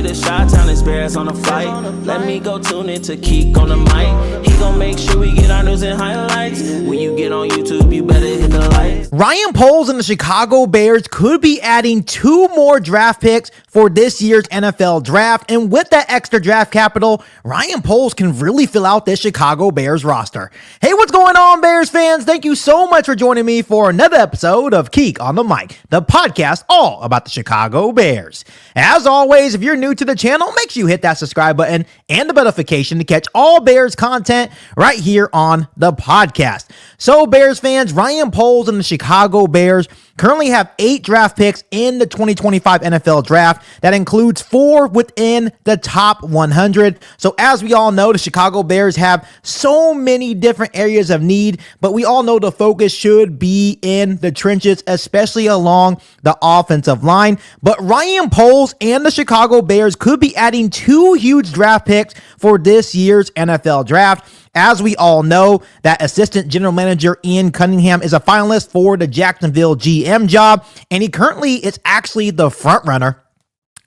the Chi-Town experience on the flight. Let me go tune in to Keek on the mic. He gon' make sure we get our news and highlights. When you get on YouTube, you better hit the like. Ryan Poles and the Chicago Bears could be adding 2 more draft picks for this year's NFL draft. And with that extra draft capital, Ryan Poles can really fill out this Chicago Bears roster. Hey, what's going on, Bears fans? Thank you so much for joining me for another episode of Keek on the Mic, the podcast all about the Chicago Bears. As always, if you're new to the channel, make sure you hit that subscribe button and the notification to catch all Bears content right here on the podcast. So, Bears fans, Ryan Poles and the Chicago Bears currently have 8 draft picks in the 2025 NFL draft. That includes 4 within the top 100. So as we all know, the Chicago Bears have so many different areas of need, but we all know the focus should be in the trenches, especially along the offensive line. But Ryan Poles and the Chicago Bears could be adding 2 huge draft picks for this year's NFL draft. As we all know, that assistant general manager Ian Cunningham is a finalist for the Jacksonville GM job, and he currently is actually the front runner.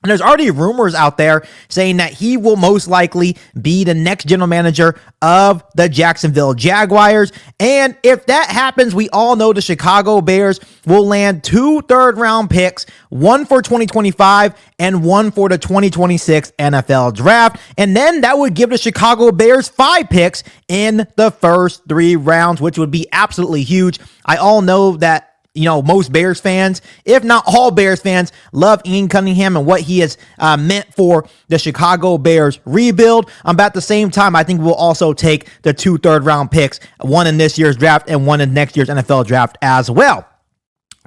And there's already rumors out there saying that he will most likely be the next general manager of the Jacksonville Jaguars. And if that happens, we all know the Chicago Bears will land 2 third-round picks, 1 for 2025 and 1 for the 2026 NFL draft. And then that would give the Chicago Bears 5 picks in the first 3 rounds, which would be absolutely huge. I all know that most Bears fans, if not all Bears fans, love Ian Cunningham and what he has meant for the Chicago Bears rebuild. But at the same time, I think we'll also take the 2 third-round picks, 1 in this year's draft and 1 in next year's NFL draft as well.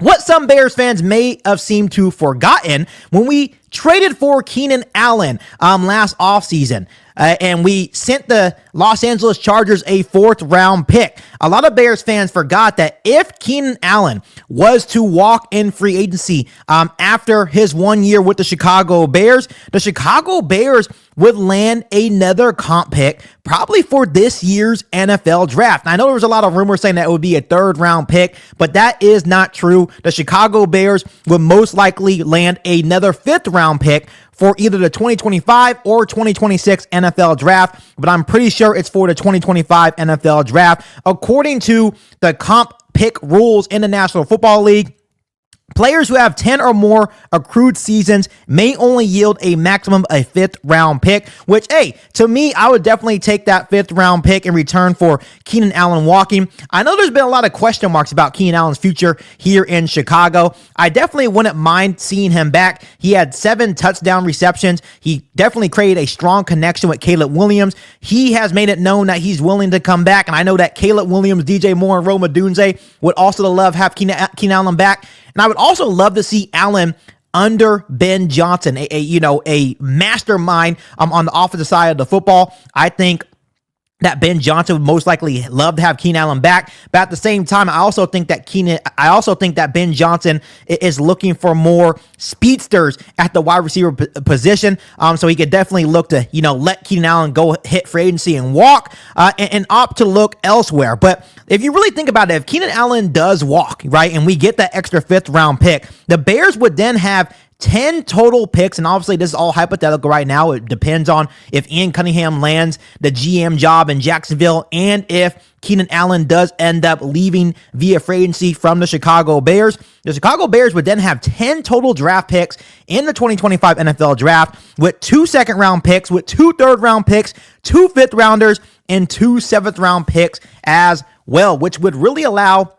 What some Bears fans may have seemed to have forgotten when we traded for Keenan Allen last offseason, and we sent the Los Angeles Chargers a 4th round pick. A lot of Bears fans forgot that if Keenan Allen was to walk in free agency after his 1 year with the Chicago Bears would land another comp pick probably for this year's NFL draft. Now, I know there was a lot of rumors saying that it would be a 3rd round pick, but that is not true. The Chicago Bears would most likely land another 5th round pick for either the 2025 or 2026 NFL draft, but I'm pretty sure it's for the 2025 NFL draft. According to the comp pick rules in the National Football League, players who have 10 or more accrued seasons may only yield a maximum of a 5th round pick, which, hey, to me, I would definitely take that 5th round pick in return for Keenan Allen walking. I know there's been a lot of question marks about Keenan Allen's future here in Chicago. I definitely wouldn't mind seeing him back. He had 7 touchdown receptions. He definitely created a strong connection with Caleb Williams. He has made it known that he's willing to come back, and I know that Caleb Williams, DJ Moore, and Rome Odunze would also love have Keenan Allen back. And I would also love to see Allen under Ben Johnson, a mastermind on the offensive side of the football. I think that Ben Johnson would most likely love to have Keenan Allen back. But at the same time, I also think that Ben Johnson is looking for more speedsters at the wide receiver position. So he could definitely look to, let Keenan Allen go hit free agency and walk and opt to look elsewhere. But if you really think about it, if Keenan Allen does walk, right, and we get that extra 5th round pick, the Bears would then have 10 total picks, and obviously this is all hypothetical right now. It depends on if Ian Cunningham lands the GM job in Jacksonville and if Keenan Allen does end up leaving via free agency from the Chicago Bears. The Chicago Bears would then have 10 total draft picks in the 2025 NFL draft with 2 second-round picks, with 2 third-round picks, 2 fifth-rounders, and 2 seventh-round picks as well, which would really allow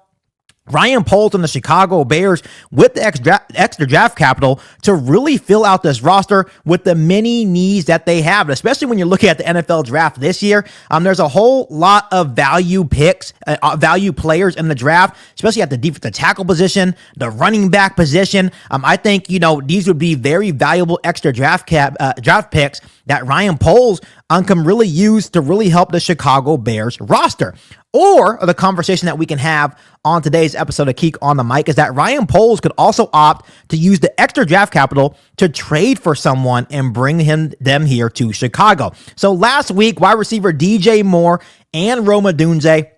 Ryan Poles and the Chicago Bears with the extra draft capital to really fill out this roster with the many needs that they have, especially when you're looking at the NFL draft this year. There's a whole lot of value picks, value players in the draft, especially at the defensive tackle position, the running back position. I think, these would be very valuable extra draft picks that Ryan Poles can really use to really help the Chicago Bears roster. Or the conversation that we can have on today's episode of Keek on the Mic is that Ryan Poles could also opt to use the extra draft capital to trade for someone and bring them here to Chicago. So last week, wide receiver DJ Moore and Rome Odunze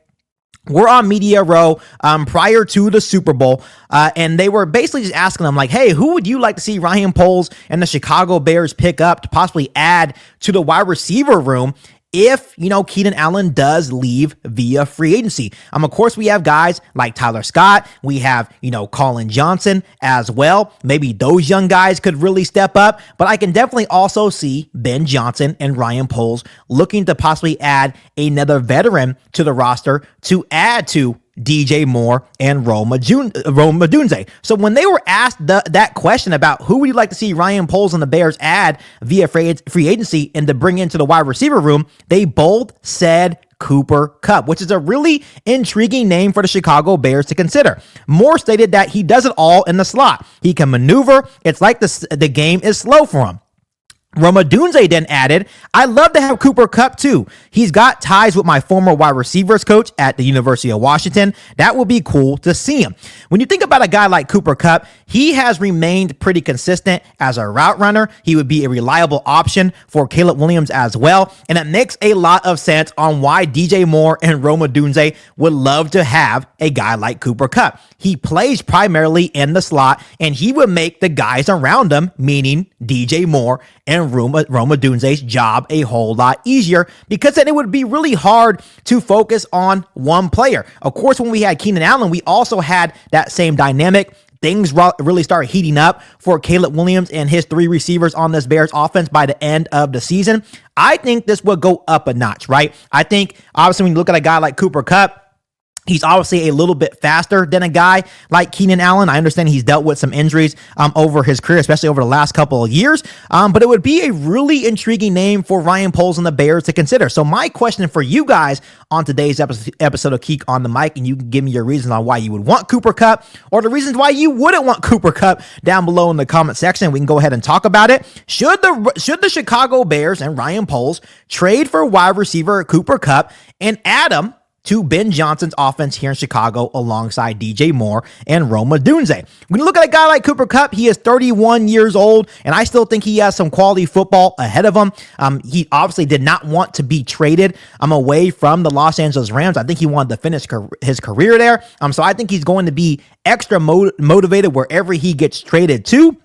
were on Media Row prior to the Super Bowl, and they were basically just asking them, like, hey, who would you like to see Ryan Poles and the Chicago Bears pick up to possibly add to the wide receiver room if, Keenan Allen does leave via free agency? Of course, we have guys like Tyler Scott. We have, Colin Johnson as well. Maybe those young guys could really step up, but I can definitely also see Ben Johnson and Ryan Poles looking to possibly add another veteran to the roster to add to DJ Moore and Rome Odunze. So when they were asked that question about who would you like to see Ryan Poles and the Bears add via free agency and to bring into the wide receiver room, they both said Cooper Kupp, which is a really intriguing name for the Chicago Bears to consider. Moore stated that he does it all in the slot. He can maneuver. It's like the game is slow for him. Rome Odunze then added, I love to have Cooper Kupp too. He's got ties with my former wide receivers coach at the University of Washington. That will be cool to see him. When you think about a guy like Cooper Kupp, he has remained pretty consistent as a route runner. He would be a reliable option for Caleb Williams as well. And it makes a lot of sense on why DJ Moore and Rome Odunze would love to have a guy like Cooper Kupp. He plays primarily in the slot, and he would make the guys around him, meaning DJ Moore and Rome Odunze's job a whole lot easier, because then it would be really hard to focus on one player. Of course, when we had Keenan Allen, we also had that same dynamic. Things really started heating up for Caleb Williams and his three receivers on this Bears offense by the end of the season. I think this would go up a notch, right? I think, obviously, when you look at a guy like Cooper Kupp, he's obviously a little bit faster than a guy like Keenan Allen. I understand he's dealt with some injuries over his career, especially over the last couple of years. But it would be a really intriguing name for Ryan Poles and the Bears to consider. So my question for you guys on today's episode of Keek on the Mic, and you can give me your reasons on why you would want Cooper Kupp or the reasons why you wouldn't want Cooper Kupp down below in the comment section. We can go ahead and talk about it. Should the Chicago Bears and Ryan Poles trade for wide receiver Cooper Kupp and add him to Ben Johnson's offense here in Chicago alongside DJ Moore and Rome Odunze? When you look at a guy like Cooper Kupp, he is 31 years old, and I still think he has some quality football ahead of him. He obviously did not want to be traded away from the Los Angeles Rams. I think he wanted to finish his career there. So I think he's going to be extra motivated wherever he gets traded to.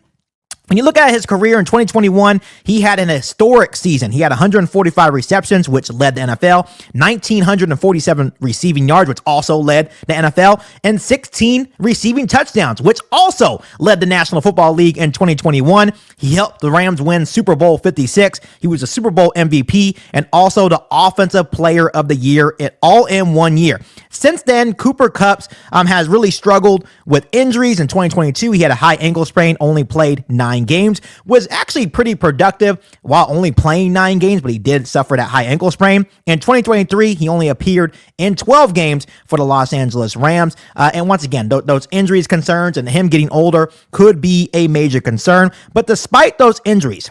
When you look at his career in 2021, he had an historic season. He had 145 receptions, which led the NFL, 1,947 receiving yards, which also led the NFL, and 16 receiving touchdowns, which also led the National Football League in 2021. He helped the Rams win Super Bowl 56. He was a Super Bowl MVP and also the Offensive Player of the Year, all in 1 year. Since then, Cooper Kupp has really struggled with injuries. In 2022, he had a high ankle sprain, only played 9 games, was actually pretty productive while only playing 9 games, but he did suffer that high ankle sprain. In 2023, he only appeared in 12 games for the Los Angeles Rams. And once again, those injuries concerns and him getting older could be a major concern. But despite those injuries,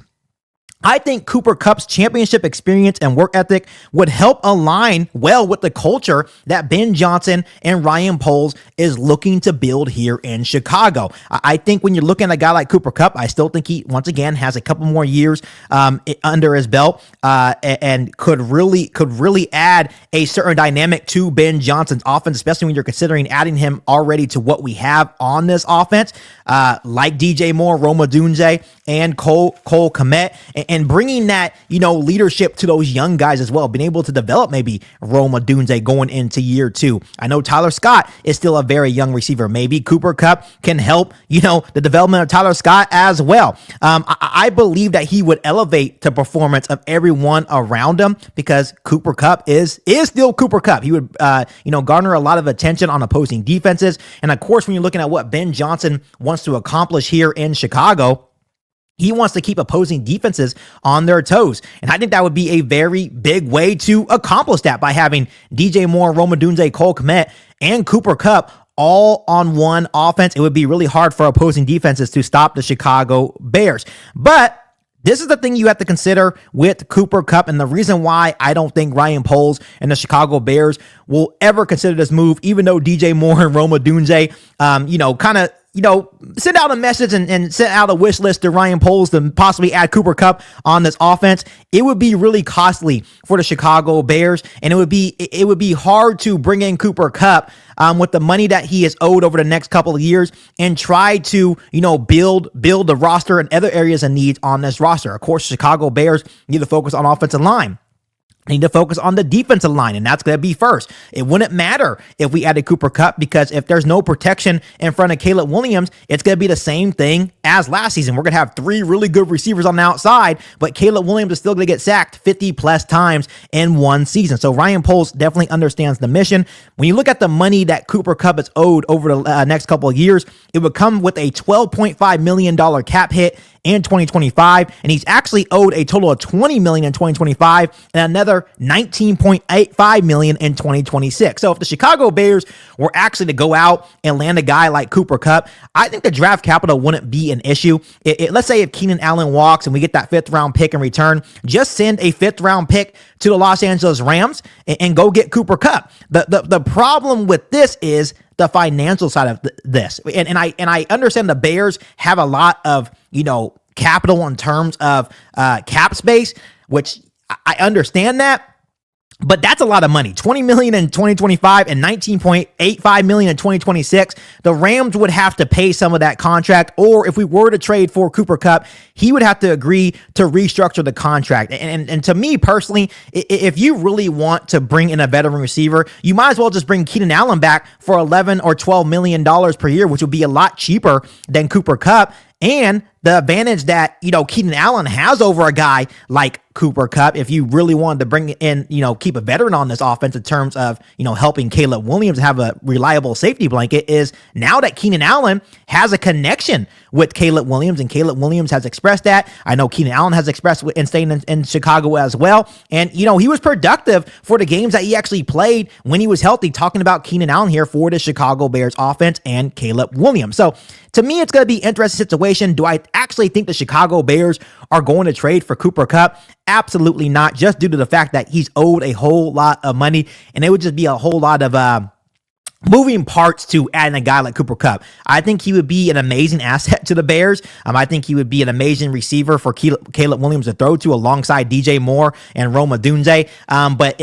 I think Cooper Kupp's championship experience and work ethic would help align well with the culture that Ben Johnson and Ryan Poles is looking to build here in Chicago. I think when you're looking at a guy like Cooper Kupp, I still think he, once again, has a couple more years under his belt and could really add a certain dynamic to Ben Johnson's offense, especially when you're considering adding him already to what we have on this offense, like DJ Moore, Rome Odunze, and Cole Kmet, and bringing that, leadership to those young guys as well, being able to develop maybe Rome Odunze going into year 2. I know Tyler Scott is still a very young receiver. Maybe Cooper Kupp can help, the development of Tyler Scott as well. I believe that he would elevate the performance of everyone around him because Cooper Kupp is still Cooper Kupp. He would, garner a lot of attention on opposing defenses. And of course, when you're looking at what Ben Johnson wants to accomplish here in Chicago, he wants to keep opposing defenses on their toes. And I think that would be a very big way to accomplish that by having DJ Moore, Rome Odunze, Cole Kmet, and Cooper Kupp all on one offense. It would be really hard for opposing defenses to stop the Chicago Bears. But this is the thing you have to consider with Cooper Kupp, and the reason why I don't think Ryan Poles and the Chicago Bears will ever consider this move, even though DJ Moore and Rome Odunze, kind of, send out a message and send out a wish list to Ryan Poles to possibly add Cooper Kupp on this offense, it would be really costly for the Chicago Bears, and it would be hard to bring in Cooper Kupp with the money that he is owed over the next couple of years and try to, build the roster and other areas of needs on this roster. Of course, Chicago Bears need to focus on offensive line. Need to focus on the defensive line, and that's going to be first. It wouldn't matter if we added Cooper Kupp, because if there's no protection in front of Caleb Williams, it's going to be the same thing as last season. We're going to have 3 really good receivers on the outside, but Caleb Williams is still going to get sacked 50 plus times in one season. So Ryan Poles definitely understands the mission. When you look at the money that Cooper Kupp is owed over the next couple of years, it would come with a $12.5 million cap hit in 2025, and he's actually owed a total of $20 million in 2025 and another $19.85 million in 2026. So if the Chicago Bears were actually to go out and land a guy like Cooper Kupp, I think the draft capital wouldn't be an issue. Let's say if Keenan Allen walks and we get that 5th round pick in return, just send a 5th round pick to the Los Angeles Rams and go get Cooper Kupp. The problem with this is the financial side of this. And I understand the Bears have a lot of, capital in terms of cap space, which I understand that. But that's a lot of money. $20 million in 2025 and $19.85 million in 2026. The Rams would have to pay some of that contract, or if we were to trade for Cooper Kupp, he would have to agree to restructure the contract. And to me personally, if you really want to bring in a veteran receiver, you might as well just bring Keenan Allen back for $11 or $12 million per year, which would be a lot cheaper than Cooper Kupp. And the advantage that, Keenan Allen has over a guy like Cooper Kupp, if you really wanted to bring in, keep a veteran on this offense in terms of, helping Caleb Williams have a reliable safety blanket, is now that Keenan Allen has a connection with Caleb Williams, and Caleb Williams has expressed that. I know Keenan Allen has expressed in staying in Chicago as well. And, he was productive for the games that he actually played when he was healthy, talking about Keenan Allen here for the Chicago Bears offense and Caleb Williams. So to me, it's going to be an interesting situation. Do I actually think the Chicago Bears are going to trade for Cooper Kupp? Absolutely not, just due to the fact that he's owed a whole lot of money, and it would just be a whole lot of moving parts to adding a guy like Cooper Kupp. I think he would be an amazing asset to the Bears. I think he would be an amazing receiver for Caleb Williams to throw to alongside DJ Moore and Rome Odunze. But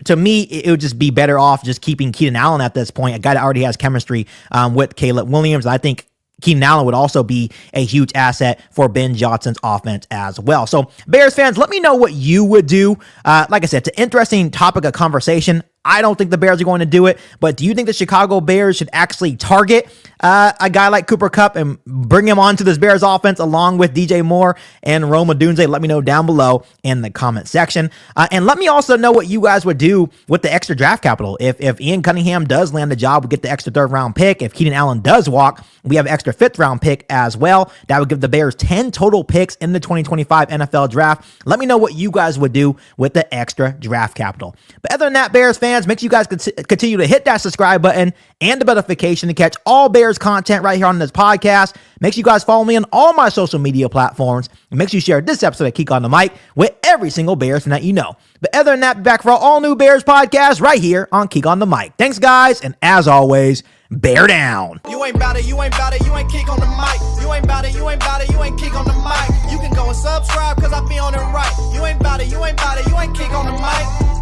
to me, it would just be better off just keeping Keenan Allen at this point, a guy that already has chemistry with Caleb Williams. I think Keenan Allen would also be a huge asset for Ben Johnson's offense as well. So Bears fans, let me know what you would do. Like I said, it's an interesting topic of conversation. I don't think the Bears are going to do it, but do you think the Chicago Bears should actually target a guy like Cooper Kupp and bring him onto this Bears offense along with DJ Moore and Rome Odunze? Let me know down below in the comment section. And let me also know what you guys would do with the extra draft capital. If Ian Cunningham does land the job, we get the extra 3rd round pick. If Keenan Allen does walk, we have an extra 5th round pick as well. That would give the Bears 10 total picks in the 2025 NFL draft. Let me know what you guys would do with the extra draft capital. But other than that, Bears fans, make sure you guys continue to hit that subscribe button and the notification to catch all Bears content right here on this podcast. Make sure you guys follow me on all my social media platforms, and make sure you share this episode of Kick on the Mic with every single Bears fan that you know. But other than that, back for our all new Bears podcast right here on Kick on the Mic. Thanks, guys, and as always, bear down. You ain't bout it, you ain't bout it, you ain't Kick on the Mic. You ain't bout it, you ain't bout it, you ain't Kick on the Mic. You can go and subscribe, cause I be on it right. You ain't bout it, you ain't bout it, you ain't Kick on the Mic.